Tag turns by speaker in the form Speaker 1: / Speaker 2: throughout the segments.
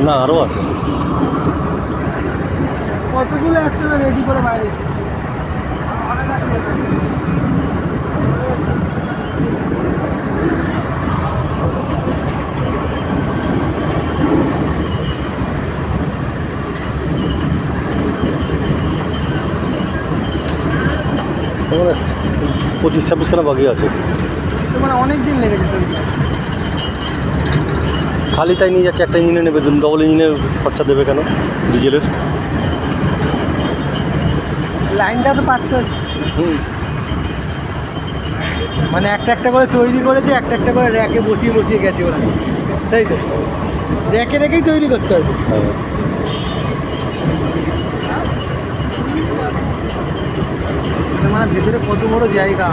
Speaker 1: না আরও আছে।
Speaker 2: কতগুলো একসাথে রেডি করে বাইরে
Speaker 1: মানে 25-26খানা বাকি আছে।
Speaker 2: মানে অনেক দিন লেগেছে তৈরি করতে।
Speaker 1: খালি তাই নিয়ে যাচ্ছে, একটা ইঞ্জিনে নেবে, ডবল ইঞ্জিনের খরচা দেবে কেন ডিজেলের?
Speaker 2: লাইনটা তো পারতে হচ্ছে।
Speaker 1: হুম।
Speaker 2: মানে একটা একটা করে তৈরি করেছে, একটা একটা করে র্যাকে বসিয়ে বসিয়ে গেছে ওরা, তাই তো র্যাকে রেখেই তৈরি করতে হবে।
Speaker 1: হ্যাঁ।
Speaker 2: মানে ভেতরে কত বড় জায়গা।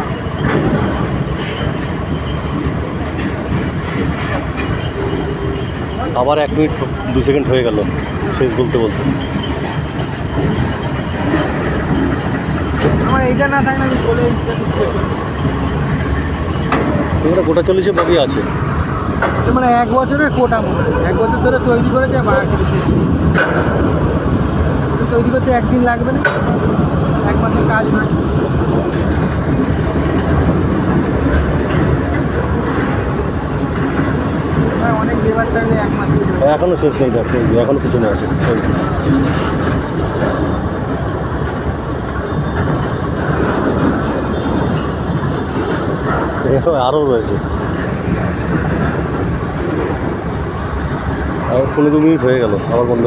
Speaker 1: আবার 1 মিনিট 2 সেকেন্ড হয়ে গেল শেষ বলতে বলতে।
Speaker 2: আমার এইটা না থাকে না, আমি বলে
Speaker 1: এগুলো গোটা 40 বাকি আছে।
Speaker 2: মানে 1 বছরের কোটা মনে হয়, 1 বছর ধরে তৈরি করেছে বা তৈরি করতে একদিন লাগবে না, 1 মাসের কাজ নয়। অনেক লেবার থাকলে 1 মাস।
Speaker 1: এখনও শেষ নেই, দেখ এখনও পিছনে আছে। আরও রয়েছে। আর 15-2 মিনিট হয়ে গেল, আবার বন্ধ করে।